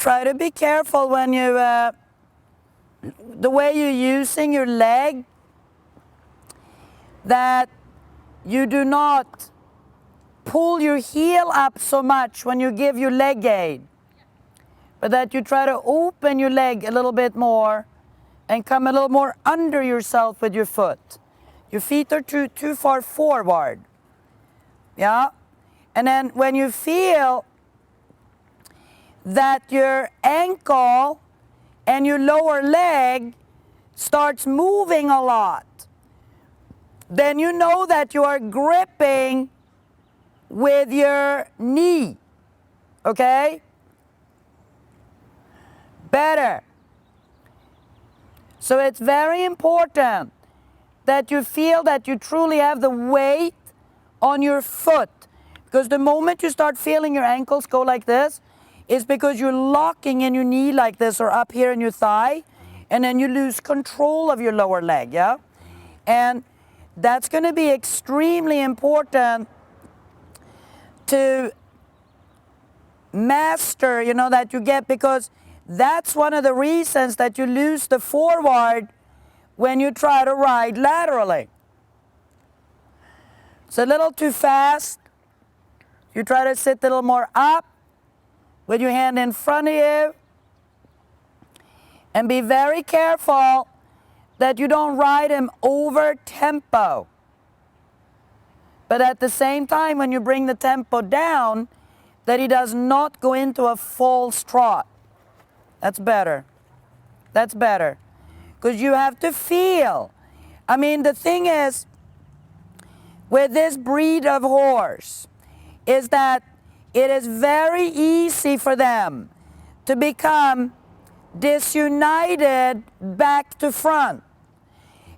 try to be careful when you, the way you're using your leg, that you do not pull your heel up so much when you give your leg aid, but that you try to open your leg a little bit more and come a little more under yourself with your foot. Your feet are too far forward. Yeah? And then when you feel that your ankle and your lower leg starts moving a lot, then you know that you are gripping with your knee. Okay? Better. So it's very important that you feel that you truly have the weight on your foot. Because the moment you start feeling your ankles go like this, is because you're locking in your knee like this or up here in your thigh, and then you lose control of your lower leg, yeah? And that's going to be extremely important to master, you know, that you get, because that's one of the reasons that you lose the forward when you try to ride laterally. It's a little too fast. You try to sit a little more up with your hand in front of you. And be very careful that you don't ride him over tempo. But at the same time, when you bring the tempo down, that he does not go into a false trot. That's better. That's better. Because you have to feel. I mean, the thing is, with this breed of horse, is that it is very easy for them to become disunited back to front.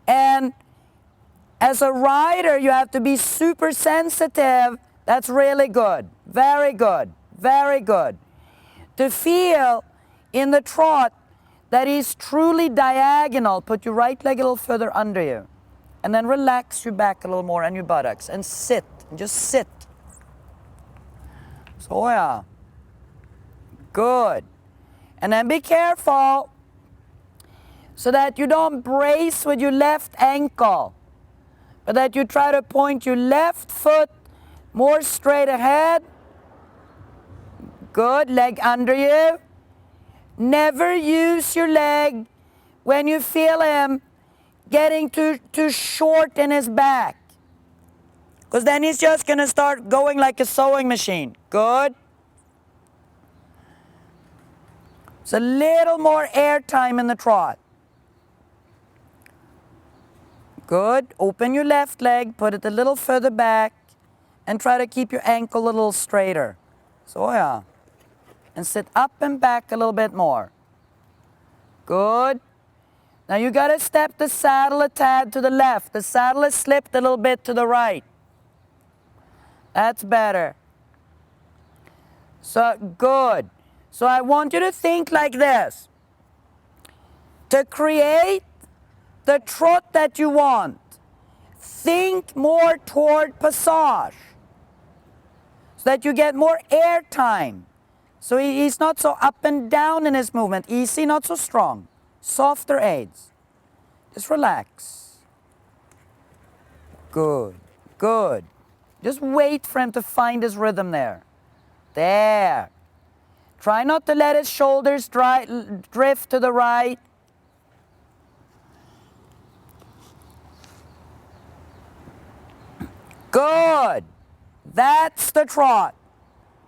And as a rider, you have to be super sensitive. That's really good. Very good. Very good. To feel in the trot that he's truly diagonal. Put your right leg a little further under you. And then relax your back a little more and your buttocks. And sit. Just sit. So yeah. Good. And then be careful so that you don't brace with your left ankle, but that you try to point your left foot more straight ahead. Good. Leg under you. Never use your leg when you feel him getting too short in his back, because then he's just going to start going like a sewing machine. Good. It's a little more air time in the trot. Good. Open your left leg, put it a little further back, and try to keep your ankle a little straighter. So yeah. And sit up and back a little bit more. Good. Now you got to step the saddle a tad to the left. The saddle is slipped a little bit to the right. That's better. So good. So I want you to think like this. To create the trot that you want, think more toward passage so that you get more air time. So he's not so up and down in his movement. Easy, not so strong. Softer aids. Just relax. Good, good. Just wait for him to find his rhythm there. There. Try not to let his shoulders drift to the right. Good. That's the trot.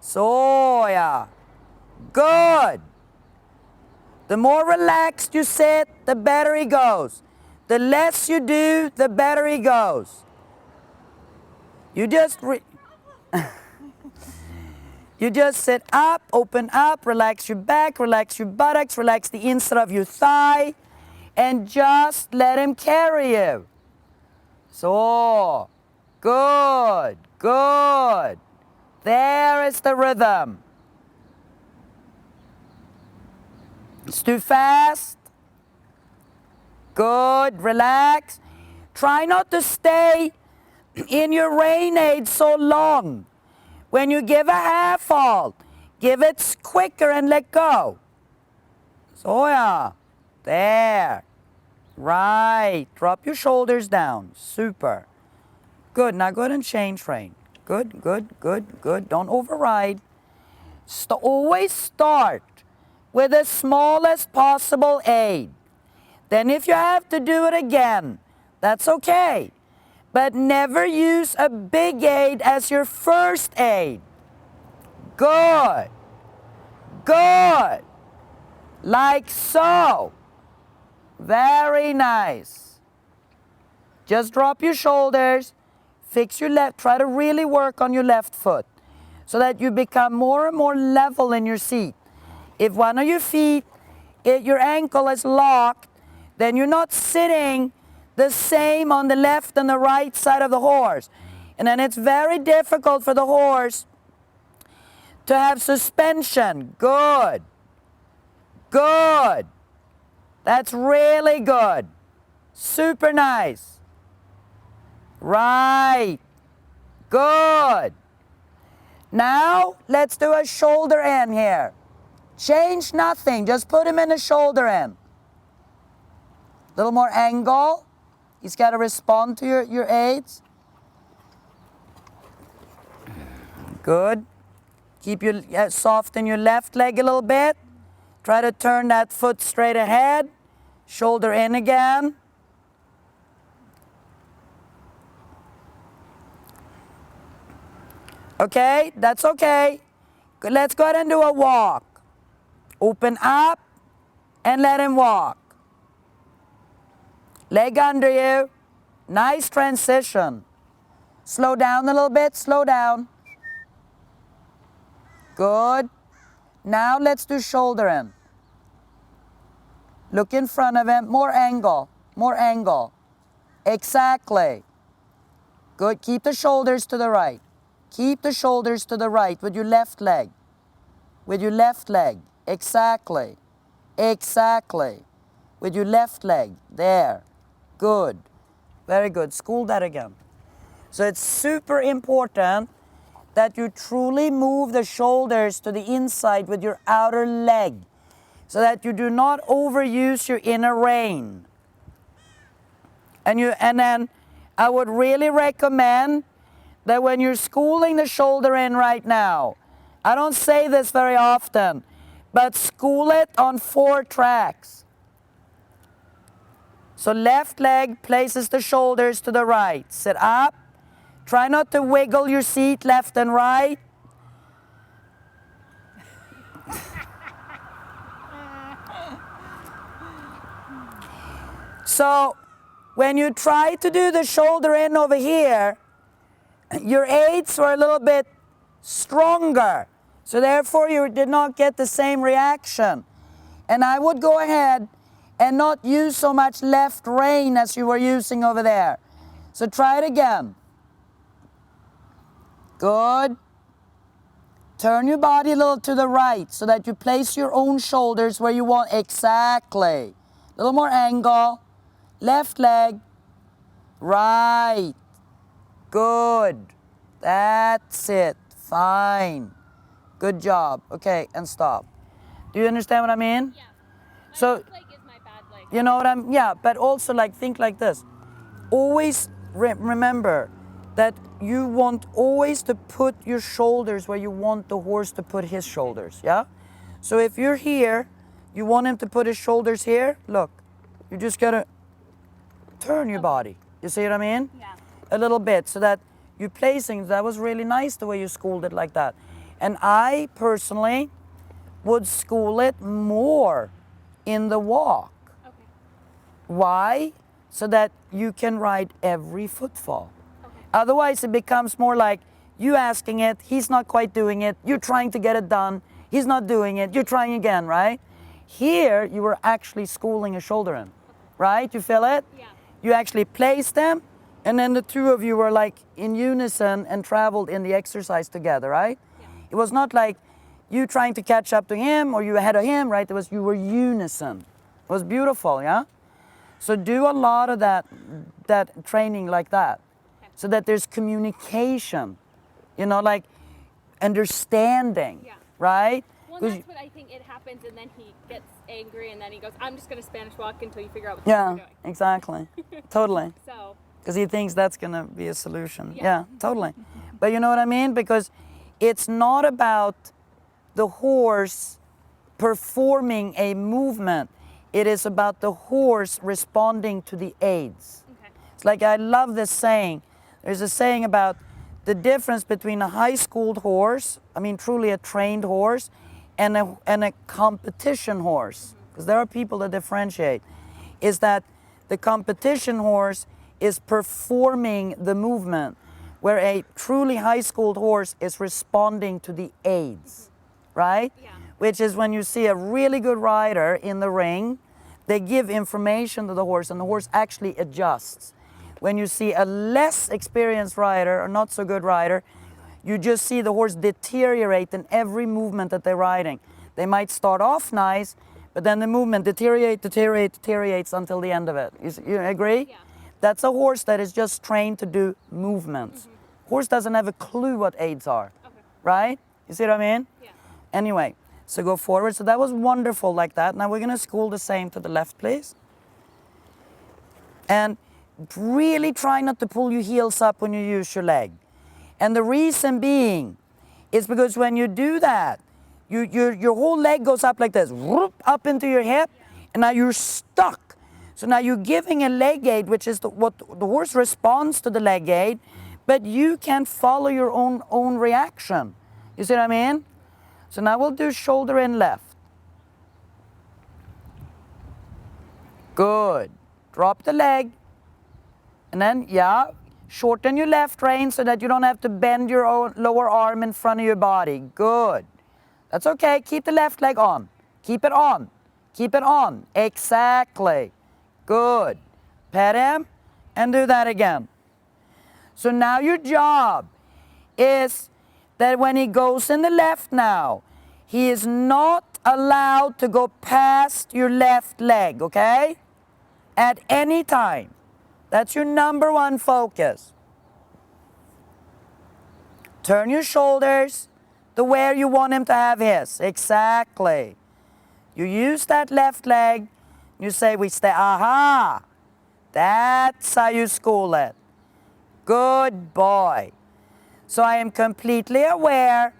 So yeah. Good. The more relaxed you sit, the better he goes. The less you do, the better he goes. You just you just sit up, open up, relax your back, relax your buttocks, relax the inside of your thigh, and just let him carry you. So, good, good. There is the rhythm. It's too fast. Good, relax. Try not to stay in your rein aid so long. When you give a half halt, give it quicker and let go. So yeah, there. Right, drop your shoulders down. Super. Good, now go ahead and change rein. Good, good, good, good. Don't override. Always start with the smallest possible aid. Then if you have to do it again, that's okay. But never use a big aid as your first aid. Good. Good. Like so. Very nice. Just drop your shoulders. Fix your left. Try to really work on your left foot so that you become more and more level in your seat. If one of your feet, your ankle is locked, then you're not sitting the same on the left and the right side of the horse. And then it's very difficult for the horse to have suspension. Good. Good. That's really good. Super nice. Right. Good. Now, let's do a shoulder in here. Change nothing. Just put him in a shoulder in. Little more angle. He's got to respond to your aids. Good. Keep your soften your left leg a little bit. Try to turn that foot straight ahead. Shoulder in again. Okay, that's okay. Good. Let's go ahead and do a walk. Open up and let him walk. Leg under you. Nice transition. Slow down a little bit, slow down. Good. Now let's do shoulder in. Look in front of him. More angle. More angle. Exactly. Good. Keep the shoulders to the right. Keep the shoulders to the right with your left leg. With your left leg. Exactly. Exactly. With your left leg. There. Good. Very good. School that again. So it's super important that you truly move the shoulders to the inside with your outer leg so that you do not overuse your inner rein. And then I would really recommend that when you're schooling the shoulder in right now, I don't say this very often, but school it on 4 tracks. So left leg places the shoulders to the right. Sit up. Try not to wiggle your seat left and right. So when you try to do the shoulder in over here, your aids were a little bit stronger. So therefore you did not get the same reaction. And I would go ahead and not use so much left rein as you were using over there. So try it again. Good. Turn your body a little to the right so that you place your own shoulders where you want. Exactly. A little more angle. Left leg. Right. Good. That's it. Fine. Good job. Okay, and stop. Do you understand what I mean? Yeah. My So, left leg is my bad leg. you know what yeah, but also like think like this. Always remember that you want always to put your shoulders where you want the horse to put his shoulders, yeah? So if you're here, you want him to put his shoulders here, look, you just gotta turn your body. You see what I mean? Yeah. A little bit so that you're placing, that was really nice the way you schooled it like that. And I personally would school it more in the walk. Okay. Why? So that you can ride every footfall. Okay. Otherwise, it becomes more like you asking it, he's not quite doing it, you're trying to get it done, he's not doing it, you're trying again, right? Here, you were actually schooling a shoulder in, right? You feel it? Yeah. You actually placed them, and then the two of you were like in unison and traveled in the exercise together, right? Yeah. It was not like you trying to catch up to him or you ahead of him, right? It was you were unison. It was beautiful, yeah? So do a lot of that training like that, so that there's communication, you know, like understanding, Yeah. right? Well, 'Cause that's what I think it happens, and then he gets angry, and then he goes, I'm just going to Spanish walk until you figure out what Yeah, you're doing. exactly. Totally. So, Because he thinks that's going to be a solution. Yeah. Yeah, totally. But you know what I mean? Because it's not about the horse performing a movement. It is about the horse responding to the aids. okay. It's like, I love this saying. There's a saying about the difference between a high-schooled horse, I mean truly a trained horse, and a competition horse, because there are people that differentiate, is that the competition horse is performing the movement, where a truly high-schooled horse is responding to the aids, right? Yeah. Which is when you see a really good rider in the ring, they give information to the horse and the horse actually adjusts. When you see a less experienced rider or not so good rider, you just see the horse deteriorate in every movement that they're riding. They might start off nice, but then the movement deteriorates until the end of it. You agree? Yeah. That's a horse that is just trained to do movements. Horse doesn't have a clue what aids are, Okay. right? You see what I mean? Yeah. Anyway, so go forward. So that was wonderful like that. Now we're going to school the same to the left, please. And really try not to pull your heels up when you use your leg. And the reason being is because when you do that, your whole leg goes up like this, whoop, up into your hip, and now you're stuck. So now you're giving a leg aid, which is what the horse responds to the leg aid, but you can follow your own reaction. You see what I mean? So now we'll do shoulder in left. Good. Drop the leg. And then, yeah, shorten your left rein so that you don't have to bend your own lower arm in front of your body. Good. That's okay. Keep the left leg on. Keep it on. Keep it on. Exactly. Good. Pet him and do that again. So now your job is that when he goes in the left now, he is not allowed to go past your left leg, okay? At any time. That's your number one focus. Turn your shoulders to where you want him to have his. Exactly. You use that left leg. You say, we stay, aha. That's how you school it. Good boy. So I am completely aware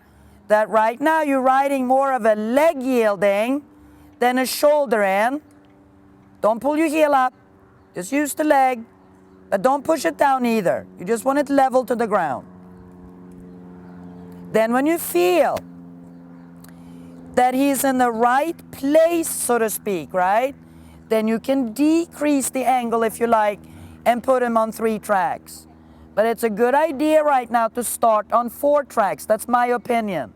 that right now you're riding more of a leg yielding than a shoulder in. Don't pull your heel up. Just use the leg. But don't push it down either. You just want it level to the ground. Then when you feel that he's in the right place, so to speak, right? Then you can decrease the angle if you like and put him on 3 tracks. But it's a good idea right now to start on 4 tracks. That's my opinion.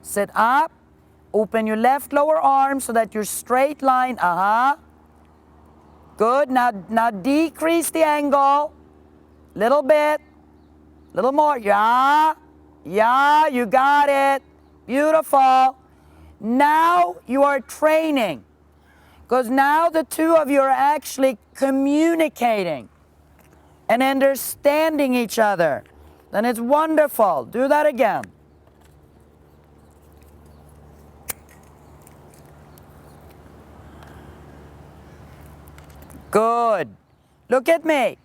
Sit up, open your left lower arm so that you're straight line. Good. Now decrease the angle. Little bit. Little more. Yeah. Yeah, you got it. Beautiful. Now you are training. Because now the two of you are actually communicating and understanding each other. Then it's wonderful. Do that again. Good. Look at me.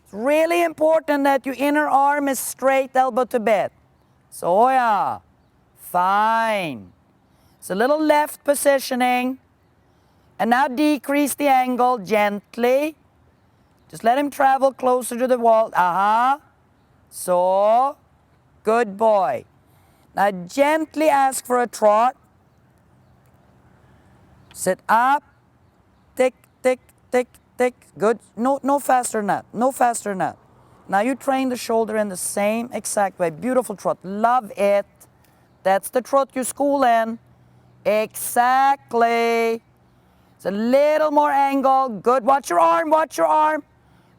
It's really important that your inner arm is straight, elbow to bit. So yeah. Fine. It's a little left positioning. And now decrease the angle gently. Just let him travel closer to the wall. So, good boy. Now gently ask for a trot. Sit up. Tick, tick, tick, tick. Good. No faster than that. No faster than that. Now you train the shoulder in the same exact way. Beautiful trot. Love it. That's the trot you school in. Exactly. It's a little more angle. Good. Watch your arm. Watch your arm.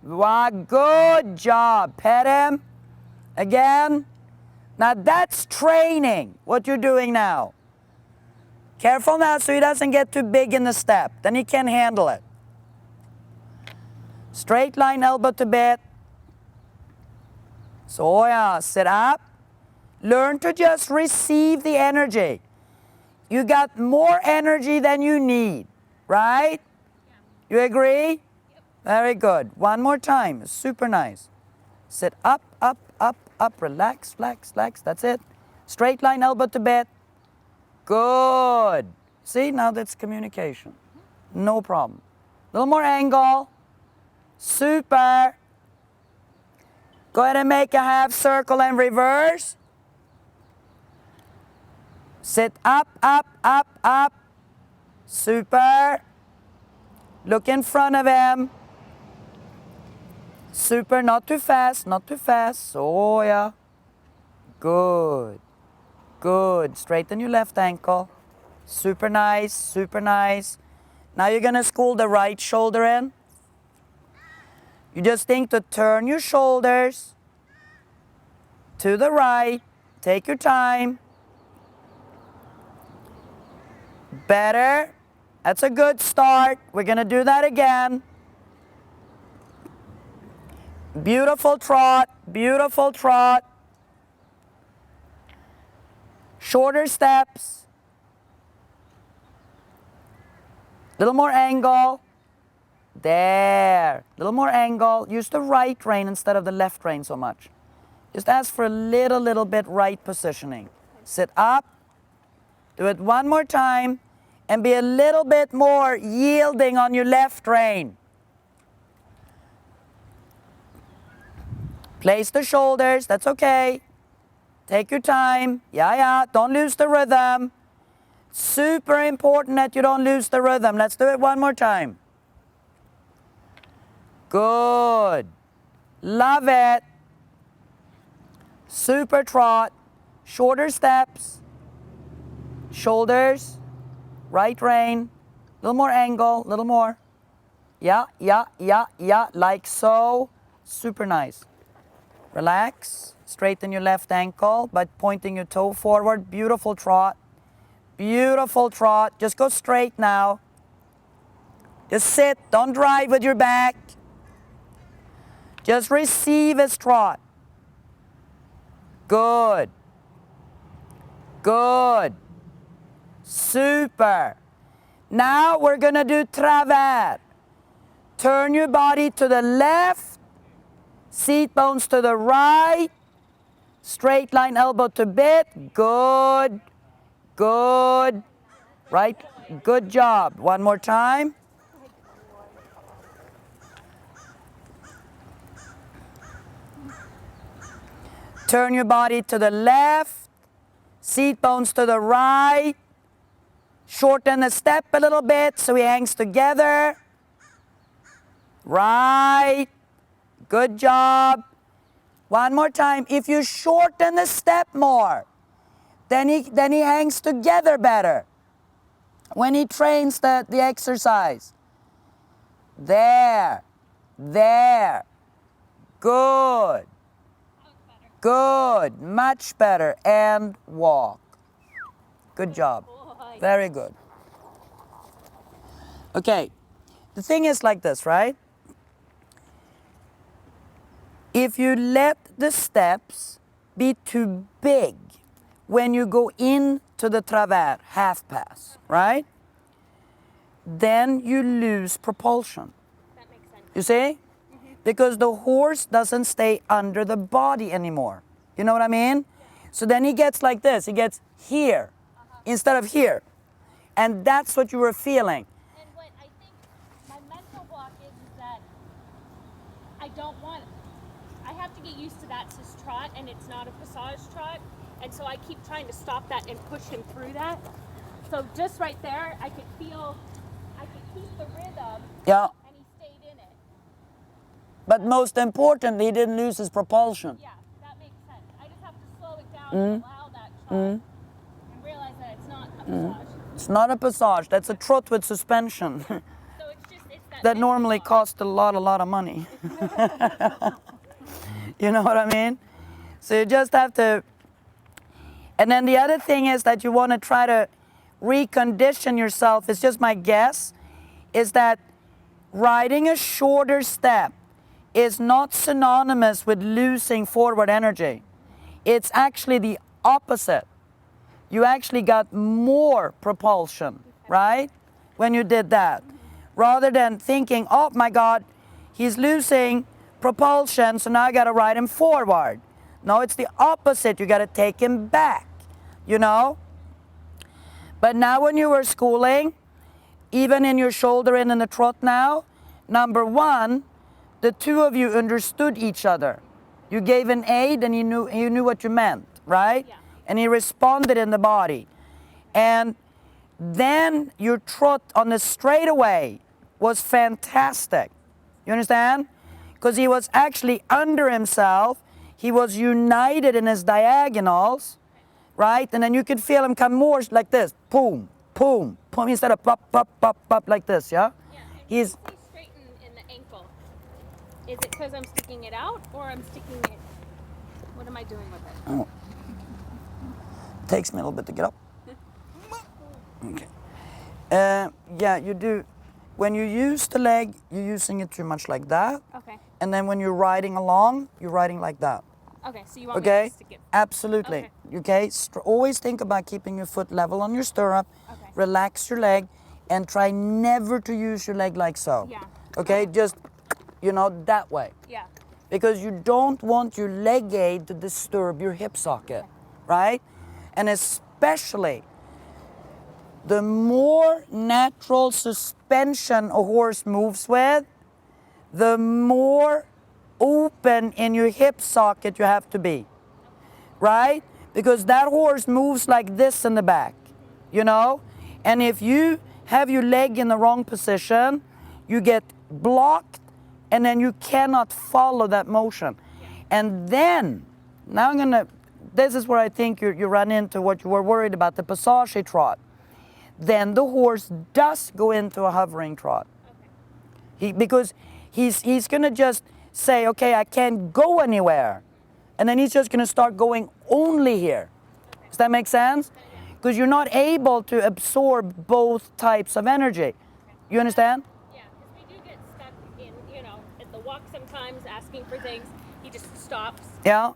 Wow, good job. Pet him. Again. Now that's training, what you're doing now. Careful now so he doesn't get too big in the step. Then he can't handle it. Straight line, elbow to bit. So yeah, sit up. Learn to just receive the energy. you got more energy than you need, right? You agree? Yep. Very good. One more time. Super nice. Sit up, up, up, up. Relax, relax, relax. That's it. Straight line, elbow to bed. Good. See, now that's communication. No problem. A little more angle. Super. Go ahead and make a half circle and reverse. Sit up, up, up, up. Super. Look in front of him. Super, not too fast, not too fast. Oh, yeah. Good. Good. Straighten your left ankle. Super nice, super nice. Now you're going to school the right shoulder in. You just think to turn your shoulders to the right. Take your time. Better. That's a good start. We're going to do that again. Beautiful trot, beautiful trot. Shorter steps. Little more angle. There. Little more angle. Use the right rein instead of the left rein so much. Just ask for a little bit right positioning. Sit up. Do it one more time. And be a little bit more yielding on your left rein. Place the shoulders, that's okay. Take your time. Yeah. Don't lose the rhythm. Super important that you don't lose the rhythm. Let's do it one more time. Good. Love it. Super trot. Shorter steps. Shoulders. Right rein. A little more angle. A little more. Yeah. Like so. Super nice. Relax. Straighten your left ankle by pointing your toe forward. Beautiful trot. Beautiful trot. Just go straight now. Just sit. Don't drive with your back. Just receive his trot. Good. Good. Super. Now we're going to do travers. Turn your body to the left. Seat bones to the right. Straight line elbow to bit. Good. Good. Right. Good job. One more time. Turn your body to the left. Seat bones to the right. Shorten the step a little bit so he hangs together. Right. Good job. One more time. If you shorten the step more, then he hangs together better when he trains the exercise. There. There. Good. Good. Much better. And walk. Good job. Very good. Okay. The thing is like this, right? If you let the steps be too big when you go into the travers, half pass, right? Then you lose propulsion. That makes sense. You see? Because the horse doesn't stay under the body anymore. You know what I mean? So then he gets like this. He gets here instead of here. And that's what you were feeling. And what I think my mental block is that I don't want, I have to get used to that trot, and it's not a passage trot. And so I keep trying to stop that and push him through that. So just right there, I could feel, I could keep the rhythm. Yeah. And he stayed in it. But most importantly, he didn't lose his propulsion. Yeah, that makes sense. I just have to slow it down and allow that trot and realize that it's not a passage. It's not a passage. That's a trot with suspension. So it's just, it's That normally costs a lot of money. You know what I mean? So you just have to. And then the other thing is that you want to try to recondition yourself. It's just my guess, is that riding a shorter step is not synonymous with losing forward energy. It's actually the opposite. you actually got more propulsion, right? When you did that. Rather than thinking, oh my God, he's losing propulsion, so now I got to ride him forward. No, it's the opposite. You got to take him back, you know? But now when you were schooling, even in your shoulder in the trot now, number one, the two of you understood each other. You gave an aid and you knew what you meant, right? Yeah. And he responded in the body. And then your trot on the straightaway was fantastic. You understand? Because he was actually under himself. He was united in his diagonals, right? And then you could feel him come more like this, boom, boom, boom, instead of pop, pop, pop, pop like this, yeah? Yeah. And He's when we straighten in the ankle, is it because I'm sticking it out or I'm sticking it? What am I doing with it? oh. Takes me a little bit to get up. Okay. Yeah, you do. When you use the leg, you're using it too much like that. Okay. And then when you're riding along, you're riding like that. Okay. So you want me Okay? to stick it? Absolutely. Okay? Always think about keeping your foot level on your stirrup. Okay. Relax your leg and try never to use your leg like so. Yeah. Okay? Just, that way. Yeah. Because you don't want your leg aid to disturb your hip socket, right? And especially the more natural suspension a horse moves with, the more open in your hip socket you have to be, right? Because that horse moves like this in the back, And if you have your leg in the wrong position, you get blocked and then you cannot follow that motion. And then, this is where I think you run into what you were worried about, the passage trot. Then the horse does go into a hovering trot. Because he's going to just say, okay, I can't go anywhere. And then he's just going to start going only here. Does that make sense? Because you're not able to absorb both types of energy. You understand? Yeah, because we do get stuck in, at the walk sometimes asking for things. He just stops. Yeah.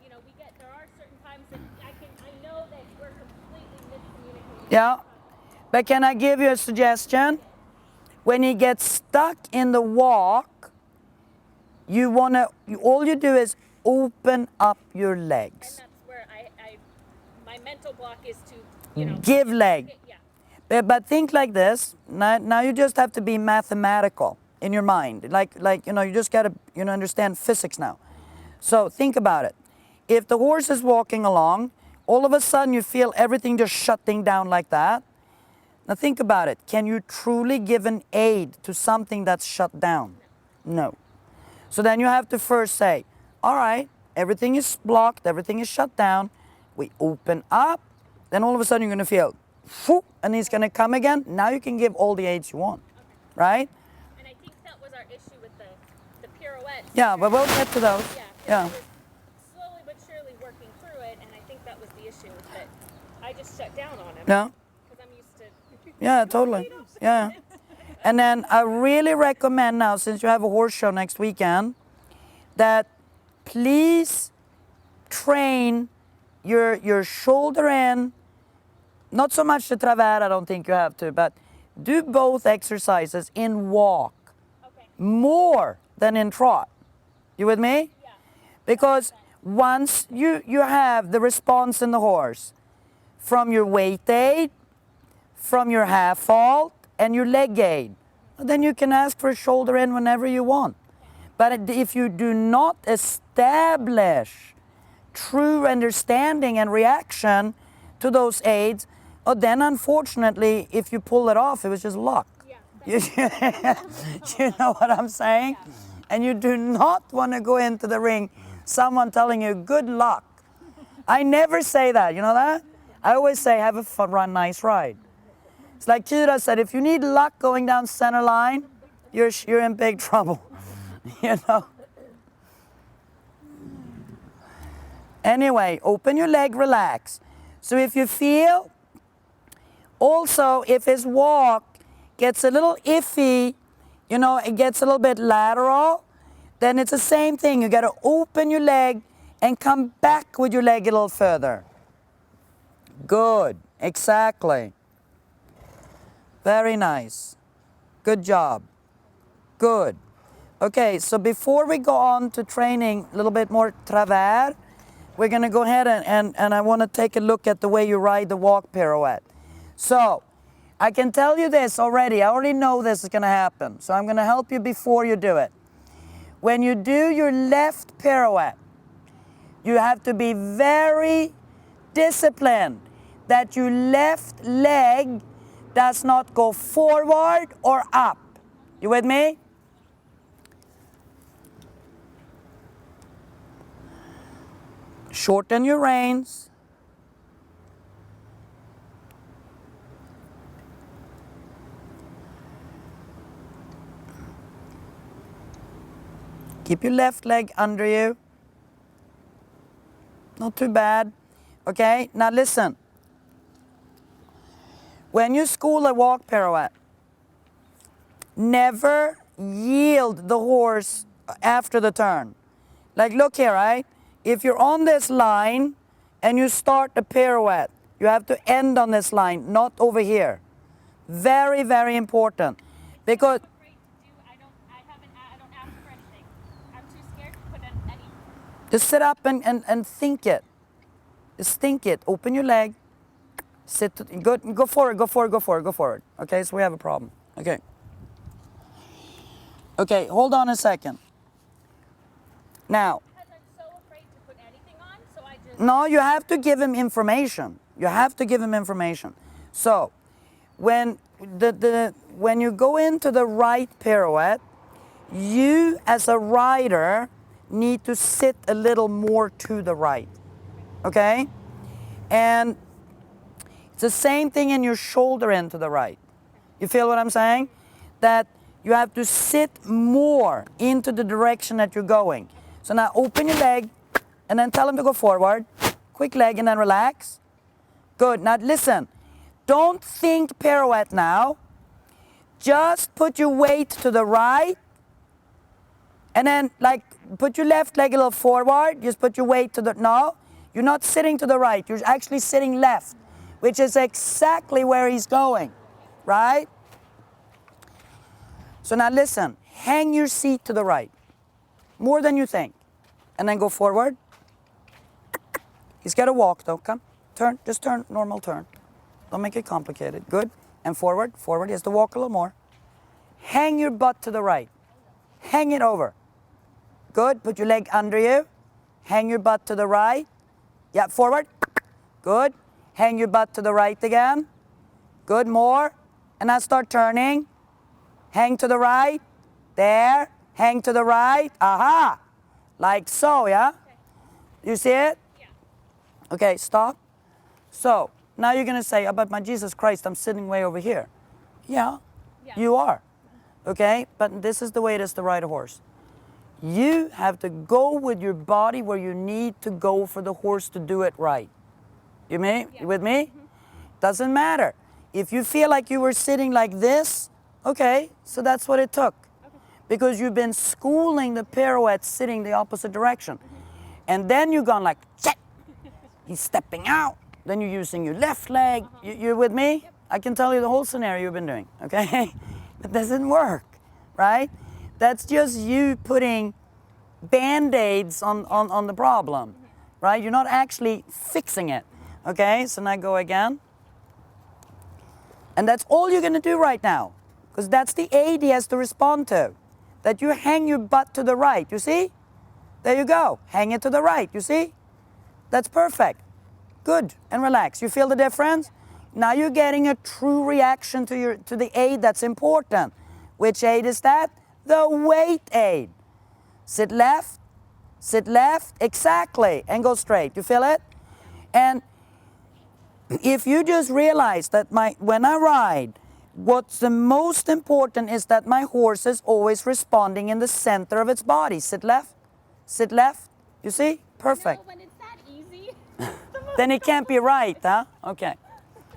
There are certain times that I know that we're completely miscommunicating. Yeah. But can I give you a suggestion? When he gets stuck in the walk, all you do is open up your And legs. that's where my mental block is to, Give leg. Yeah. But think like this. Now you just have to be mathematical in your mind. Like you just got to understand physics now. So think about it. If the horse is walking along, all of a sudden you feel everything just shutting down like that. Now think about it. Can you truly give an aid to something that's shut down? No. So then you have to first say, all right, everything is blocked, everything is shut down. We open up. Then all of a sudden you're going to feel, whoop, and he's going to come again. Now you can give all the aids you want, right? And I think that was our issue with the pirouettes. Yeah, but we'll get to those. Yeah. Yeah. I was slowly but surely working through it, and I think that was the issue, that I just shut down on him. Yeah. Because I'm used to... Yeah, totally. Yeah. And then I really recommend now, since you have a horse show next weekend, that please train your shoulder in, not so much the travers, I don't think you have to, but do both exercises in walk Okay. more than in trot. You with me? Yeah. Because once you have the response in the horse from your weight aid, from your half fault, and your leg aid, then you can ask for a shoulder in whenever you want. But if you do not establish true understanding and reaction to those aids, then unfortunately, if you pull it off, it was just luck. Yeah. You know what I'm saying? Yeah. And you do not want to go into the ring, someone telling you, good luck. I never say that, you know that? I always say, have a fun, nice ride. It's like Kira said, if you need luck going down center line, you're in big trouble, you know? Anyway, open your leg, relax. So if you feel, also if his walk gets a little iffy, it gets a little bit lateral, then it's the same thing. You got to open your leg and come back with your leg a little further. Good. Exactly. Very nice. Good job. Good. Okay, so before we go on to training a little bit more travers, we're going to go ahead and I want to take a look at the way you ride the walk pirouette. So, I can tell you this already. I already know this is going to happen. So I'm going to help you before you do it. When you do your left pirouette, you have to be very disciplined that your left leg does not go forward or up. You with me? Shorten your reins. Keep your left leg under you. Not too bad. Okay, now listen. When you school a walk pirouette, never yield the horse after the turn. Like look here, right? If you're on this line and you start a pirouette, you have to end on this line, not over here. Very, very important. Because I'm afraid to do. I don't ask for anything. I'm too scared to put in any. just sit up and think it. Just think it. Open your leg. Sit. Good. Go forward. Go forward. Go forward. Go forward. Okay. So we have a problem. Okay. Okay. Hold on a second. Now. Because I'm so afraid to put anything on, so I just. No, you have to give him information. You have to give him information. So, when when you go into the right pirouette, you as a rider need to sit a little more to the right. Okay? And it's the same thing in your shoulder end to the right. You feel what I'm saying? That you have to sit more into the direction that you're going. So now open your leg and then tell him to go forward. Quick leg and then relax. Good. Now listen. Don't think pirouette now. Just put your weight to the right. And then like put your left leg a little forward. Just put your weight to the, no. You're not sitting to the right. You're actually sitting left, which is exactly where he's going. Right? So now listen. Hang your seat to the right. More than you think. And then go forward. He's got to walk though. Come. Turn. Just turn. Normal turn. Don't make it complicated. Good. And forward. Forward. He has to walk a little more. Hang your butt to the right. Hang it over. Good. Put your leg under you. Hang your butt to the right. Yeah, forward. Good. Hang your butt to the right again. Good. More. And now start turning. Hang to the right. There. Hang to the right. Aha. Like so, yeah? Okay. You see it? Yeah. Okay, stop. So, now you're going to say, oh, but my Jesus Christ, I'm sitting way over here. Yeah, you are. Okay, but this is the way it is to ride a horse. You have to go with your body where you need to go for the horse to do it right. You with me? Mm-hmm. Doesn't matter. If you feel like you were sitting like this, okay, so that's what it took. Okay. Because you've been schooling the pirouette sitting the opposite direction. Mm-hmm. And then you've gone like, check. He's stepping out. Then you're using your left leg. You're with me? Yep. I can tell you the whole scenario you've been doing, okay? It doesn't work, right? That's just you putting Band-Aids on the problem, right? You're not actually fixing it, okay? So now go again. And that's all you're gonna do right now, because that's the aid he has to respond to. That you hang your butt to the right, you see? There you go, hang it to the right, you see? That's perfect. Good, and relax. You feel the difference? Now you're getting a true reaction to the aid that's important. Which aid is that? The weight aid. Sit left, exactly, and go straight. You feel it? And if you just realize that when I ride, what's the most important is that my horse is always responding in the center of its body. Sit left, you see? Perfect. No, when it's that easy. Then it can't be right, huh? Okay.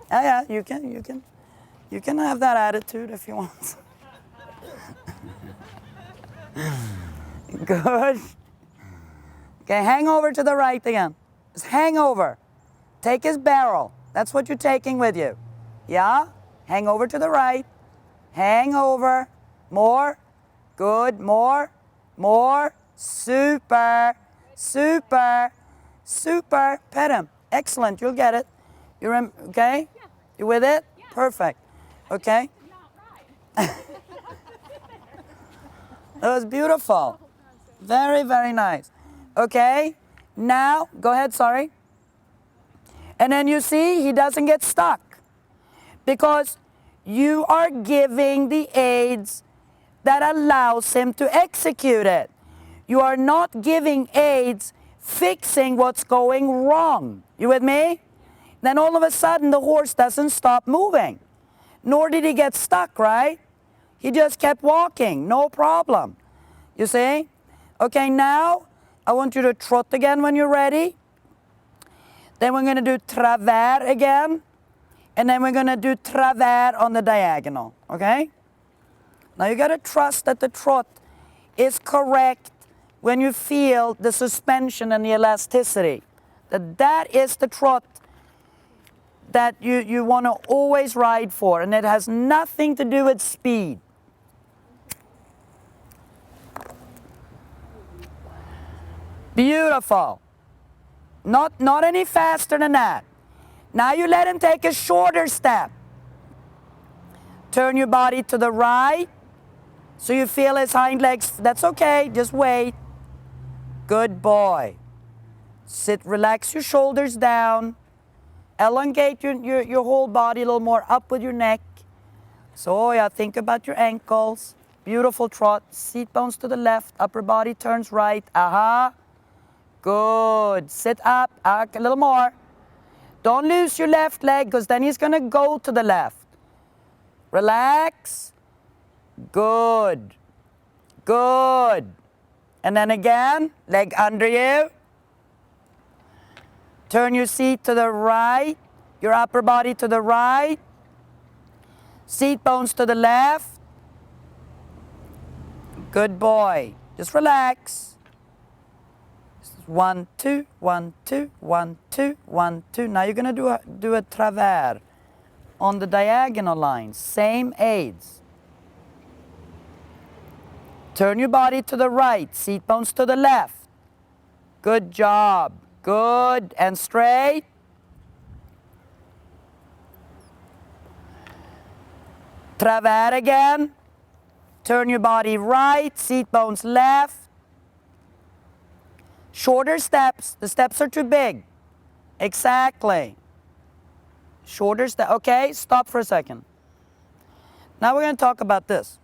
Yeah, you can have that attitude if you want. Good. Okay, hang over to the right again. Just hang over. Take his barrel. That's what you're taking with you. Yeah? Hang over to the right. Hang over. More. Good. More. More. Super. Super. Super. Pet him. Excellent. You'll get it. You're in, okay? Yeah. You with it? Yeah. Perfect. Okay? Not right. That was beautiful. Very, very nice. Okay? Now, go ahead, sorry. And then you see, he doesn't get stuck. Because you are giving the aids that allows him to execute it. You are not giving aids fixing what's going wrong. You with me? Then all of a sudden the horse doesn't stop moving. Nor did he get stuck, right? He just kept walking, no problem. You see? Okay, now I want you to trot again when you're ready. Then we're going to do travers again. And then we're going to do travers on the diagonal, okay? Now you got to trust that the trot is correct when you feel the suspension and the elasticity. That is the trot that you want to always ride for, and it has nothing to do with speed. Beautiful. Not any faster than that. Now you let him take a shorter step. Turn your body to the right so you feel his hind legs. That's okay, just wait. Good boy. Sit, relax your shoulders down. Elongate your whole body a little more up with your neck. So yeah, think about your ankles. Beautiful trot. Seat bones to the left, upper body turns right. Aha. Good. Sit up, a little more. Don't lose your left leg because then he's going to go to the left. Relax. Good. Good. And then again, leg under you. Turn your seat to the right, your upper body to the right. Seat bones to the left. Good boy. Just relax. 1, 2, 1, 2, 1, 2, 1, 2. Now you're going to do a travers on the diagonal line. Same aids. Turn your body to the right. Seat bones to the left. Good job. Good. And straight. Travers again. Turn your body right. Seat bones left. Shorter steps. The steps are too big. Exactly. Shorter step. Okay, stop for a second. Now we're going to talk about this.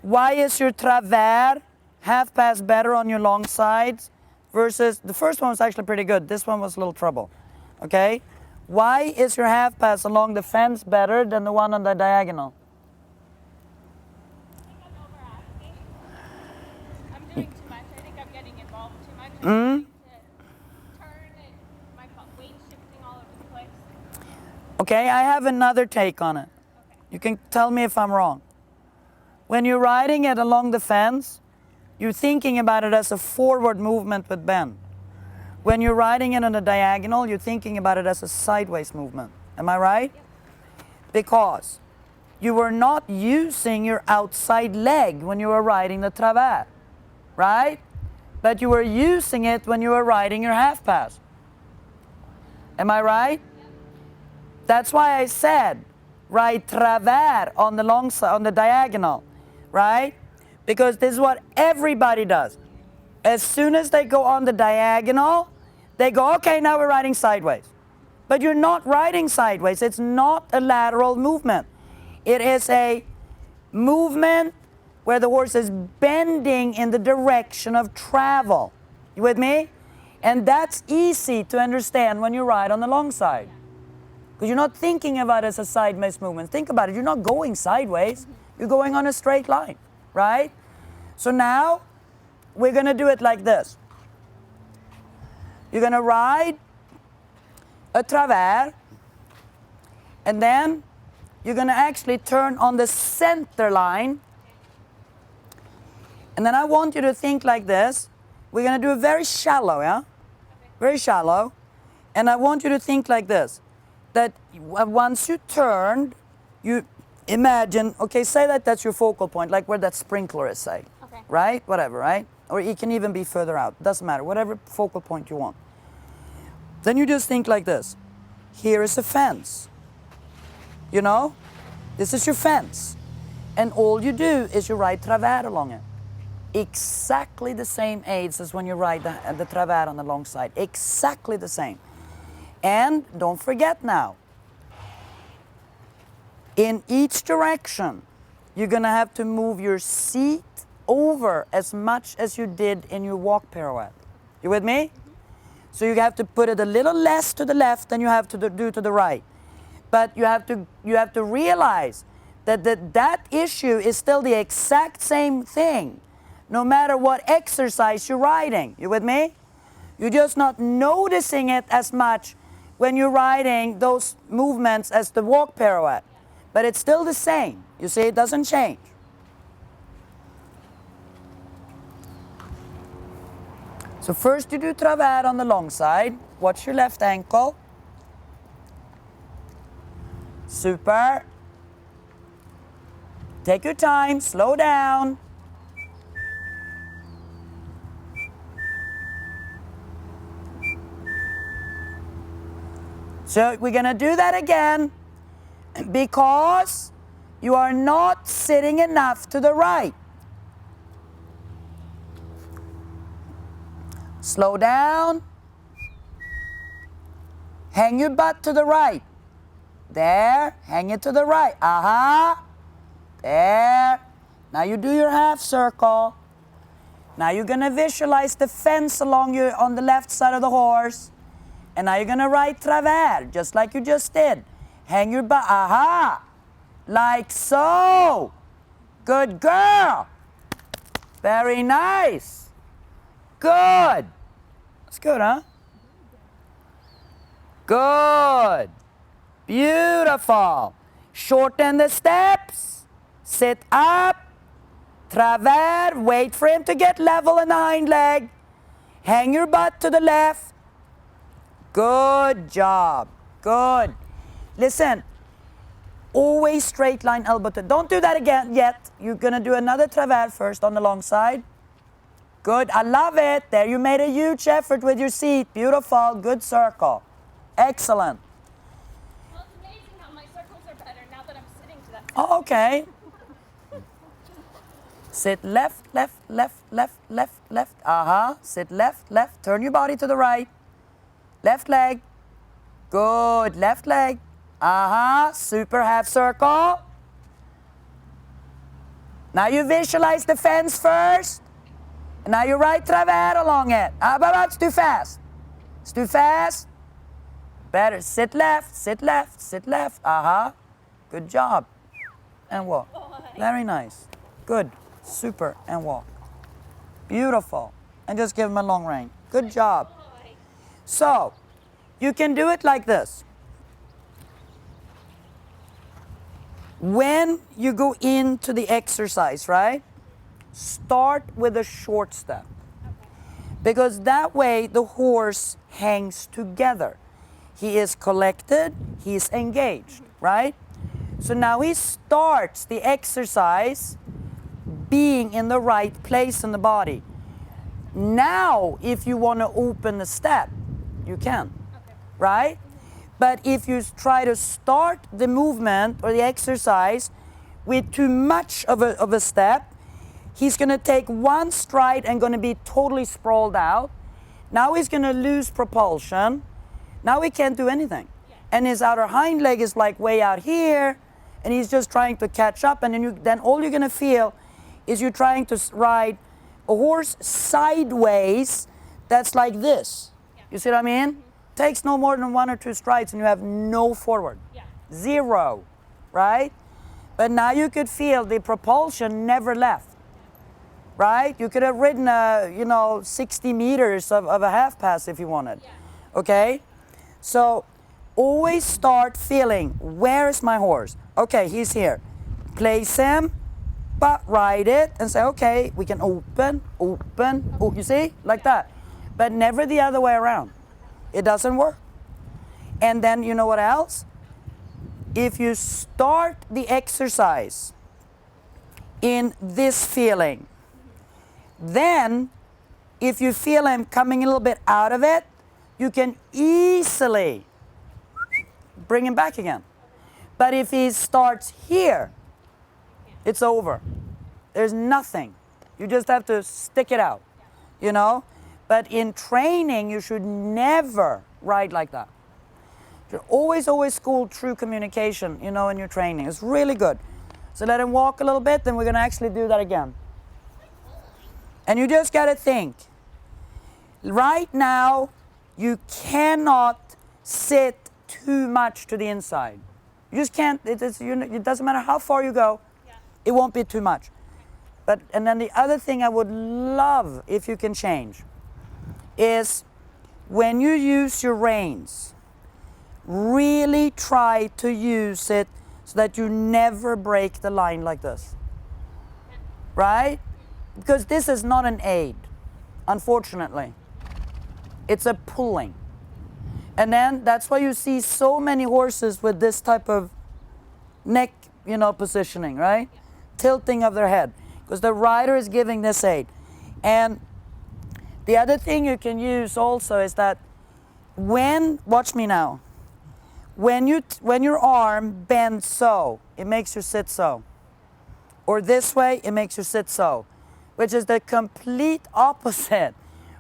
Why is your travers half pass better on your long sides versus the first one was actually pretty good. This one was a little trouble. Okay? Why is your half pass along the fence better than the one on the diagonal? I'm doing too much. I think I'm getting involved too much. Mm? I'm to turn and my weight shifting all over the place. Okay, I have another take on it. Okay. You can tell me if I'm wrong. When you're riding it along the fence, you're thinking about it as a forward movement with bend. When you're riding it on a diagonal, you're thinking about it as a sideways movement. Am I right? Yep. Because you were not using your outside leg when you were riding the travers, right? But you were using it when you were riding your half pass. Am I right? Yep. That's why I said ride travers on the long side, on the diagonal, right? Because this is what everybody does. As soon as they go on the diagonal, they go, okay, now we're riding sideways. But you're not riding sideways. It's not a lateral movement. It is a movement where the horse is bending in the direction of travel. You with me? And that's easy to understand when you ride on the long side. Because you're not thinking about it as a sideways movement. Think about it. You're not going sideways. You're going on a straight line, right? So now we're going to do it like this. You're going to ride a travers, and then you're going to actually turn on the center line. And then I want you to think like this. We're going to do it very shallow, yeah? Okay. Very shallow. And I want you to think like this. that once you turned, you imagine, okay, say that that's your focal point, like where that sprinkler is, say. Okay. Right? Whatever, right? Or it can even be further out. Doesn't matter. Whatever focal point you want. Then you just think like this. Here is a fence. You know? This is your fence. And all you do is you ride travers along it. Exactly the same aids as when you ride the travers on the long side. Exactly the same. And don't forget now, in each direction, you're going to have to move your seat over as much as you did in your walk pirouette. You with me? So you have to put it a little less to the left than you have to do to the right. But you have to realize that that issue is still the exact same thing, no matter what exercise you're riding. You with me? You're just not noticing it as much when you're riding those movements as the walk pirouette. But it's still the same. You see, it doesn't change. So first you do travers on the long side. Watch your left ankle. Super. Take your time, slow down. So we're gonna do that again because you are not sitting enough to the right. Slow down. Hang your butt to the right. There, hang it to the right. Aha. There. Now you do your half circle. Now you're gonna visualize the fence on the left side of the horse. And now you're gonna ride travers, just like you just did. Hang your butt, aha. Like so. Good girl. Very nice. Good. That's good, huh? Good. Beautiful. Shorten the steps. Sit up. Travers. Wait for him to get level in the hind leg. Hang your butt to the left. Good job. Good. Listen. Always straight line elbow to. Don't do that again yet. You're going to do another travers first on the long side. Good. I love it. There you made a huge effort with your seat. Beautiful. Good circle. Excellent. Well, it's amazing how my circles are better now that I'm sitting to that. Oh, okay. Sit left, left, left, left, left, left. Sit left, left. Turn your body to the right. Left leg. Good. Left leg. Super half circle. Now you visualize the fence first. And now you ride travers along it. But it's too fast. It's too fast. Better. Sit left, sit left, sit left. Good job. And walk. Very nice. Good. Super. And walk. Beautiful. And just give him a long rein. Good job. So, you can do it like this. When you go into the exercise, right? Start with a short step. Because that way the horse hangs together. He is collected, he is engaged, right? So now he starts the exercise being in the right place in the body. Now, if you want to open the step, you can, right? But if you try to start the movement or the exercise with too much of a step, he's going to take one stride and going to be totally sprawled out. Now he's going to lose propulsion. Now he can't do anything. And his outer hind leg is like way out here, and he's just trying to catch up. And then all you're going to feel is you're trying to ride a horse sideways that's like this. You see what I mean? Takes no more than 1 or 2 strides and you have no forward. Zero, right? But now you could feel the propulsion never left, right? You could have ridden 60 meters of a half pass if you wanted, okay? So always start feeling, where is my horse? Okay, he's here. Place him, but ride it and say, okay, we can open, you see, like that. But never the other way around. It doesn't work. And then you know what else? if you start the exercise in this feeling, then if you feel him coming a little bit out of it, you can easily bring him back again. But if he starts here, it's over. There's nothing. You just have to stick it out, you know? But in training, you should never ride like that. You should always school true communication, you know, in your training. It's really good. So let him walk a little bit, then we're gonna actually do that again. And you just gotta think, right now, you cannot sit too much to the inside. You just can't, it doesn't matter how far you go, it won't be too much. But, and then the other thing I would love if you can change is when you use your reins, really try to use it so that you never break the line like this. Right? Because this is not an aid, unfortunately. It's a pulling. And then that's why you see so many horses with this type of neck, you know, positioning, right? Tilting of their head. Because the rider is giving this aid. And the other thing you can use also is that when, watch me now, when your arm bends so, it makes you sit so. Or this way, it makes you sit so. Which is the complete opposite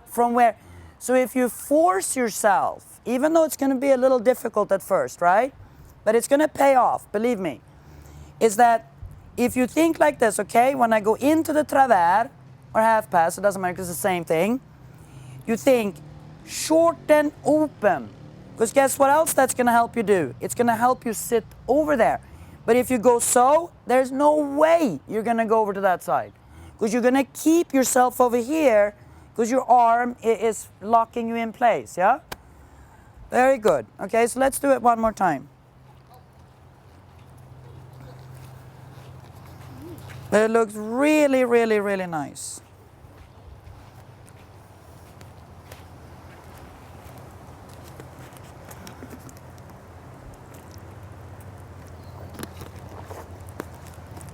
from where, so if you force yourself, even though it's going to be a little difficult at first, right? But it's going to pay off, believe me, is that if you think like this, okay, when I go into the travers or half pass, it doesn't matter because it's the same thing, you think shorten, open. Because guess what else that's going to help you do? It's going to help you sit over there. But if you go so, there's no way you're going to go over to that side. Because you're going to keep yourself over here because your arm is locking you in place, yeah? Very good. Okay, so let's do it one more time. It looks really, really, really nice.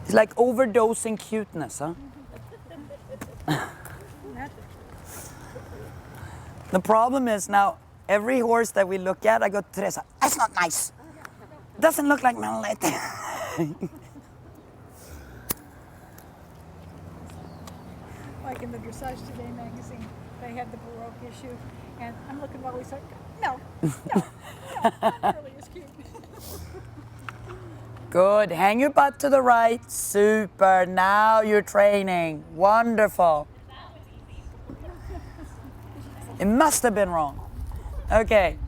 It's like overdosing cuteness, huh? The problem is now, every horse that we look at, I go, Teresa, that's not nice. It doesn't look like Manolete. Like in the Dressage Today magazine, they had the Baroque issue, and I'm looking while he's like, no, not really as cute. Good, hang your butt to the right, super, now you're training, wonderful. It must have been wrong. Okay,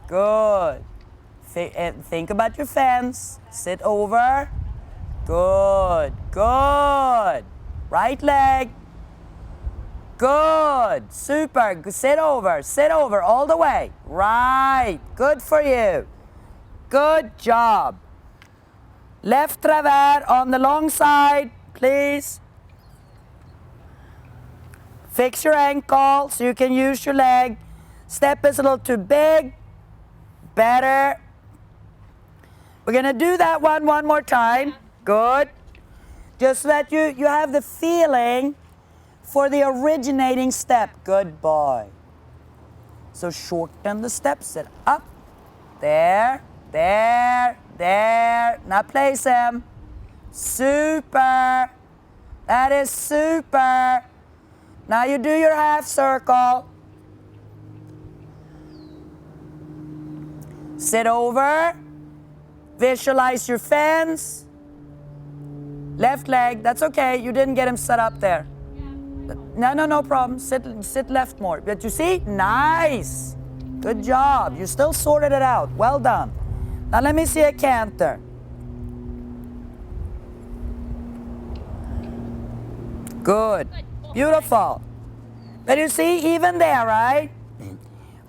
good. Think about your fence, sit over, good, good. Right leg, good, super, sit over all the way, right, good for you, good job. Left travers on the long side, please. Fix your ankle so you can use your leg. Step is a little too big. Better. We're gonna do that one more time. Good. Just so that you have the feeling for the originating step. Good boy. So shorten the step, sit up. There, there, there. Now place him. Super. That is super. Now you do your half circle. Sit over. Visualize your fence. Left leg, that's okay. You didn't get him set up there. No problem. Sit left more. But you see? Nice. Good job. You still sorted it out. Well done. Now let me see a canter. Good. Beautiful. But you see, even there, right?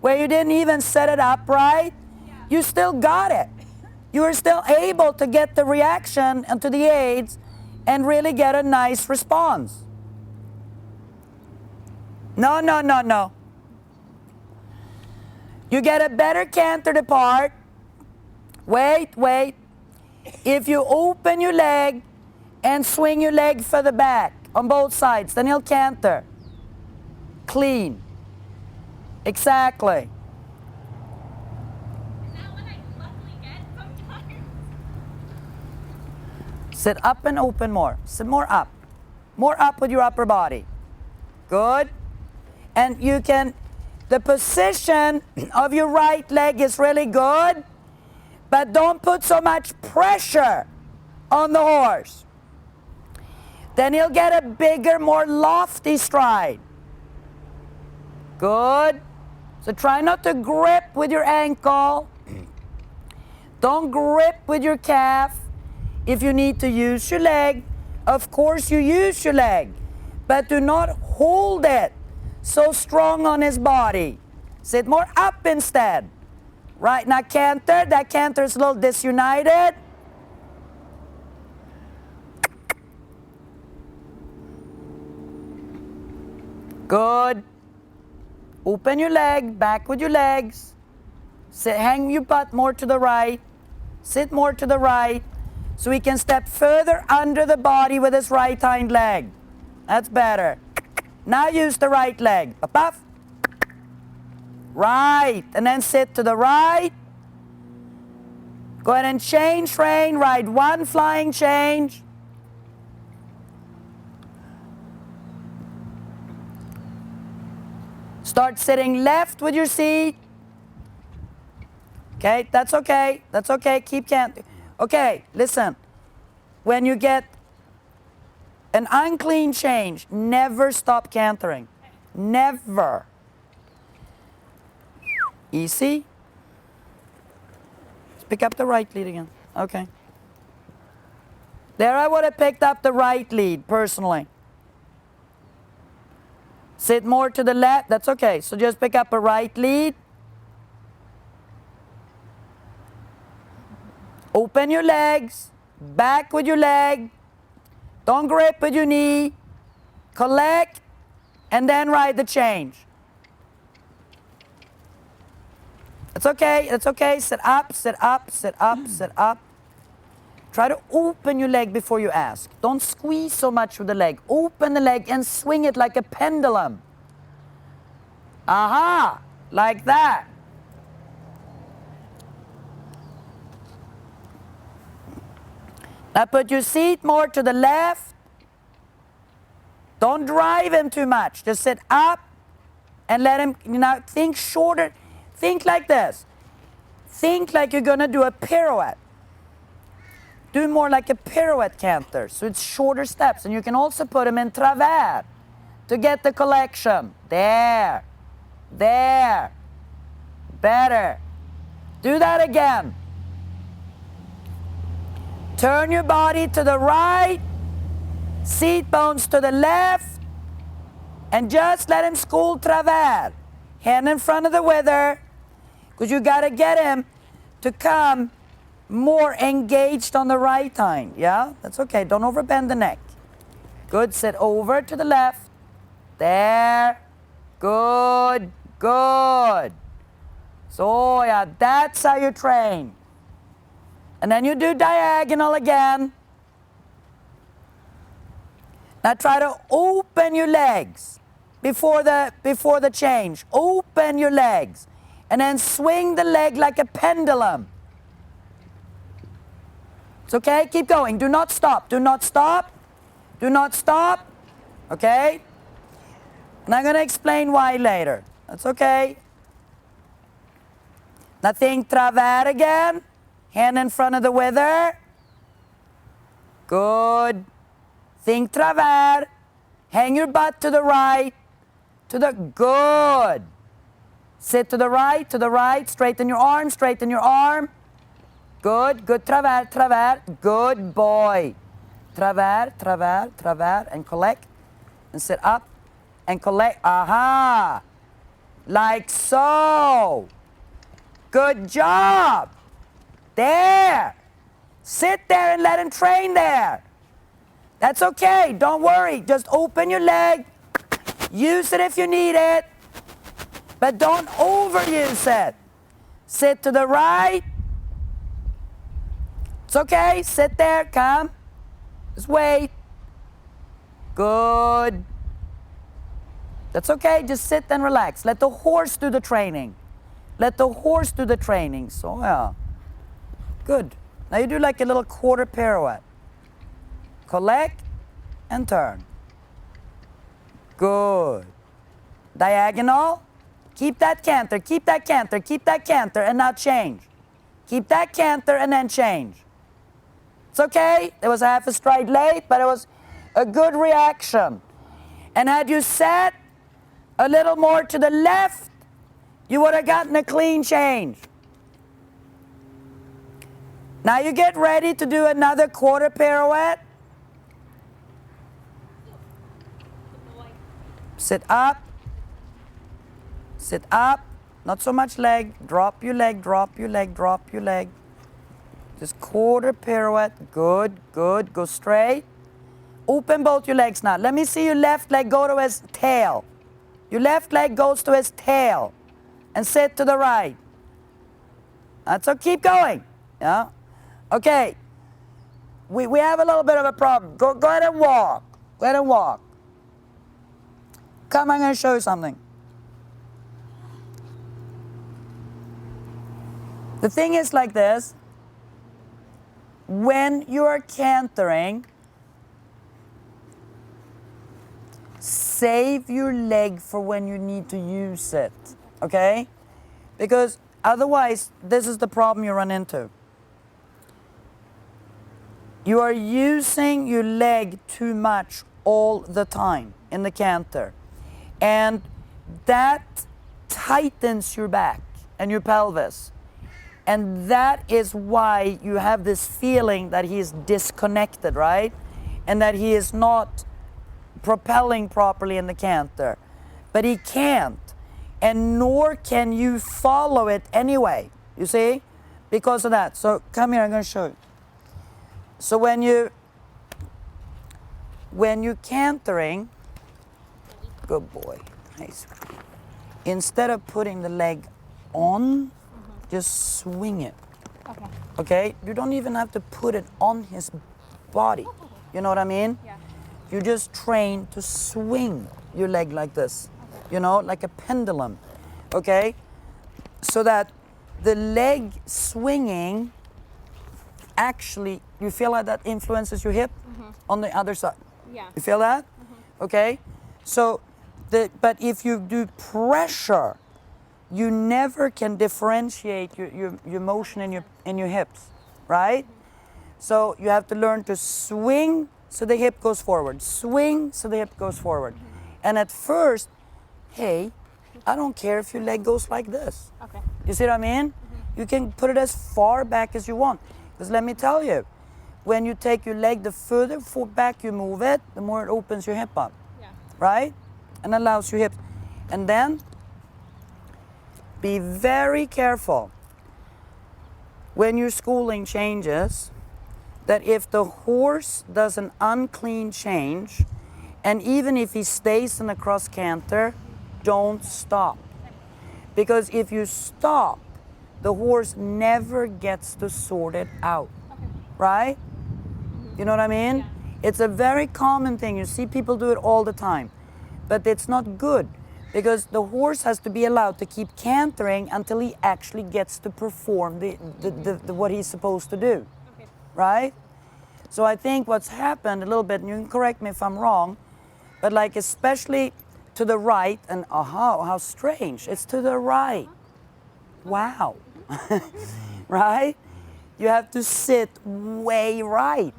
Where you didn't even set it up right, you still got it. You were still able to get the reaction and to the aids and really get a nice response. No. You get a better canter depart. Wait. if you open your leg and swing your leg further back on both sides, then he'll canter. Clean. Exactly. Is that what I luckily get sometimes? Sit up and open more. Sit more up. More up with your upper body. Good. And you can, the position of your right leg is really good, but don't put so much pressure on the horse. Then he'll get a bigger, more lofty stride. Good. So try not to grip with your ankle. Don't grip with your calf. If you need to use your leg, of course you use your leg, but do not hold it so strong on his body. Sit more up instead. Right, now canter. That canter is a little disunited. Good. Open your leg, back with your legs. Sit, hang your butt more to the right. Sit more to the right. So he can step further under the body with his right hind leg. That's better. Now use the right leg. Puff. Right. And then sit to the right. Go ahead and change rein. Ride one flying change. Start sitting left with your seat. Okay, that's okay. That's okay. Keep canting. Okay, listen. When you get an unclean change, never stop cantering. Never. Easy. Let's pick up the right lead again. Okay. There I would have picked up the right lead, personally. Sit more to the left. That's okay. So just pick up a right lead. Open your legs. Back with your leg. Don't grip with your knee. Collect. And then ride the change. It's okay. It's okay. Sit up, sit up, sit up, sit up. Try to open your leg before you ask. Don't squeeze so much with the leg. Open the leg and swing it like a pendulum. Aha! Like that. Now put your seat more to the left. Don't drive him too much. Just sit up and let him, think shorter. Think like this. Think like you're going to do a pirouette. Do more like a pirouette canter, so it's shorter steps. And you can also put them in travers to get the collection. There. There. Better. Do that again. Turn your body to the right, seat bones to the left, and just let him school travers. Hand in front of the wither, because you got to get him to come more engaged on the right hind. Yeah, that's okay. Don't overbend the neck. Good. Sit over to the left. There. Good. Good. So yeah, that's how you train. And then you do diagonal again. Now try to open your legs before the change. Open your legs. And then swing the leg like a pendulum. It's okay? Keep going. Do not stop. Do not stop. Do not stop. Okay? And I'm going to explain why later. That's okay. Now think travers again. Hand in front of the wither. Good. Think travers. Hang your butt to the right. To the good. Sit to the right, to the right. Straighten your arm, straighten your arm. Good, good. Travers, travers. Good boy. Travers, travers, travers. And collect. And sit up. And collect. Aha. Like so. Good job. There. Sit there and let him train there. That's okay. Don't worry. Just open your leg. Use it if you need it. But don't overuse it. Sit to the right. It's okay. Sit there. Come. Just wait. Good. That's okay. Just sit and relax. Let the horse do the training. Let the horse do the training. So, yeah. Good. Now you do like a little quarter pirouette. Collect and turn. Good. Diagonal. Keep that canter, keep that canter, keep that canter, and now change. Keep that canter and then change. It's okay. It was half a stride late, but it was a good reaction. And had you sat a little more to the left, you would have gotten a clean change. Now you get ready to do another quarter pirouette. Sit up. Sit up. Not so much leg. Drop your leg, drop your leg, drop your leg. Just quarter pirouette. Good, good. Go straight. Open both your legs now. Let me see your left leg go to his tail. Your left leg goes to his tail. And sit to the right. That's so keep going. Yeah. Okay. We have a little bit of a problem. Go ahead and walk. Go ahead and walk. Come, I'm going to show you something. The thing is like this. When you're cantering, save your leg for when you need to use it, okay? Because otherwise, this is the problem you run into. You are using your leg too much all the time in the canter. And that tightens your back and your pelvis. And that is why you have this feeling that he is disconnected, right? And that he is not propelling properly in the canter. But he can't. And nor can you follow it anyway, you see? Because of that. So come here, I'm going to show you. So when you're cantering, good boy, nice. Instead of putting the leg on, just swing it. Okay. Okay? You don't even have to put it on his body. You know what I mean? Yeah. You just train to swing your leg like this. You know, like a pendulum. Okay? So that the leg swinging actually, you feel like that influences your hip on the other side. Yeah. You feel that? Okay? So, but if you do pressure, you never can differentiate your motion in your hips, right? So you have to learn to swing so the hip goes forward. Swing so the hip goes forward. And at first, hey, I don't care if your leg goes like this. Okay. You see what I mean? You can put it as far back as you want. Because let me tell you, when you take your leg, the further back you move it, the more it opens your hip up. Yeah. Right? And allows your hips. And then, be very careful when your schooling changes that if the horse does an unclean change, and even if he stays in a cross canter, don't stop. Because if you stop, the horse never gets to sort it out. Okay. Right? You know what I mean? Yeah. It's a very common thing. You see people do it all the time. But it's not good. Because the horse has to be allowed to keep cantering until he actually gets to perform what he's supposed to do. Okay. Right? So I think what's happened a little bit, and you can correct me if I'm wrong, but like especially to the right, and how strange, it's to the right. Wow. Right? You have to sit way right.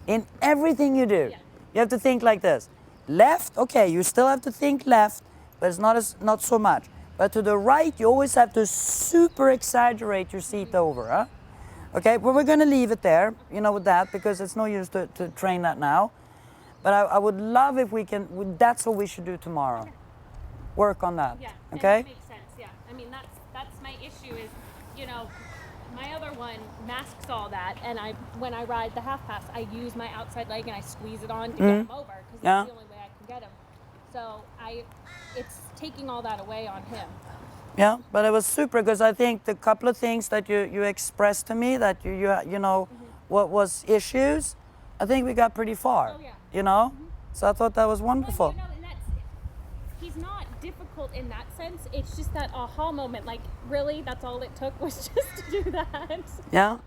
In everything you do, you have to think like this. Left, okay, you still have to think left, but it's not so much. But to the right, you always have to super exaggerate your seat over, huh? Okay, well, we're going to leave it there, you know, with that, because it's no use to train that now. But I would love if we can, that's what we should do tomorrow. Work on that, Yeah. okay? That makes sense, yeah. I mean, that's my issue is, you know, my other one masks all that, and when I ride the half pass, I use my outside leg and I squeeze it on to get him over, because that's the only way I can get him. So it's taking all that away on him. Yeah, but it was super because I think the couple of things that you expressed to me that you know what was issues, I think we got pretty far. Oh, yeah. You know, so I thought that was wonderful. Well, you know, and he's not difficult in that sense. It's just that aha moment. Like, really, that's all it took was just to do that. Yeah,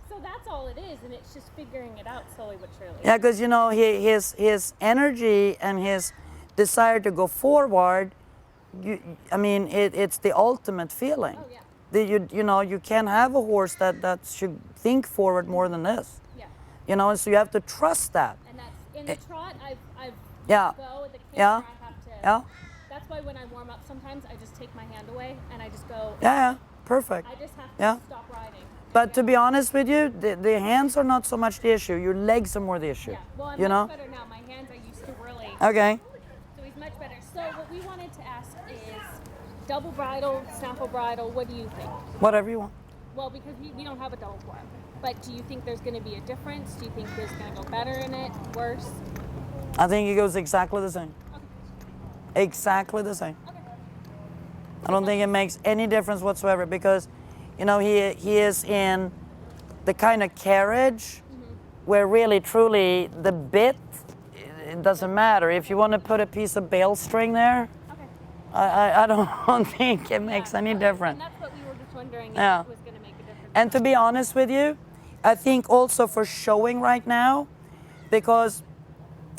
So that's all it is, and it's just figuring it out slowly but surely. yeah, because you know his energy and his desire to go forward. I mean, it's the ultimate feeling. Oh, yeah. You know you can't have a horse that should think forward more than this. Yeah. You know, and so you have to trust that. And that's in the trot. I've Yeah. go the camera. Yeah. I have to. Yeah, That's why when I warm up, sometimes I just take my hand away and I just go. yeah, perfect. I just have to Yeah. stop riding. But to be honest with you, the hands are not so much the issue. Your legs are more the issue. Yeah. Well, I'm You know? much better now. My hands I used to really. Okay. So he's much better. So what we wanted to ask is double bridle, snaffle bridle. What do you think? Whatever you want. Well, because we don't have a double bridle. But do you think there's going to be a difference? Do you think there's going to go better in it? Worse? I think it goes exactly the same. Okay. Exactly the same. Okay. I don't think it makes any difference whatsoever because, you know, he is in the kind of carriage where really truly the bit, it doesn't matter. If you want to put a piece of bale string there, Okay. I don't think it makes any difference. And that's what we were just wondering if Yeah. it was going to make a difference. And to be honest with you, I think also for showing right now, because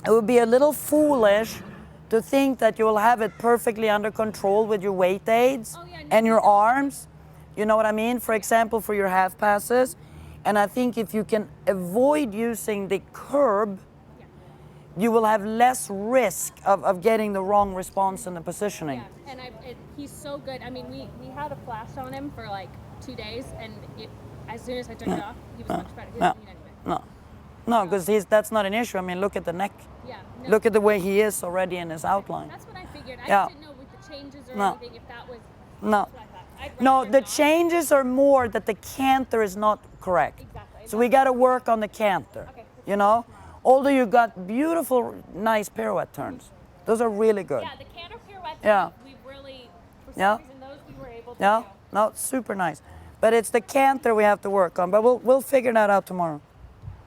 it would be a little foolish to think that you will have it perfectly under control with your weight aids Oh, yeah, no, and your no. arms. You know what I mean? For example, for your half passes. And I think if you can avoid using the curb, Yeah. you will have less risk of getting the wrong response in the positioning. Yeah. And he's so good. I mean, we had a flash on him for like 2 days, and as soon as I took it off, he was much better. He No, doesn't need anyway. no, because that's not an issue. I mean, look at the neck. Yeah. No, Look at the way he is already in his outline. That's what I figured. I Yeah. just didn't know with the changes or No. anything if that was. No. That's what I thought. I'd No, rather the not. changes are more that the canter is not correct. Exactly. So we got to work on the canter. Okay. You know, although you got beautiful, nice pirouette turns. Those are really good. Yeah, the canter pirouettes. Yeah. We really, for some Yeah. reason, those we were able to Yeah, do. no, super nice. But it's the canter we have to work on. But we'll figure that out tomorrow.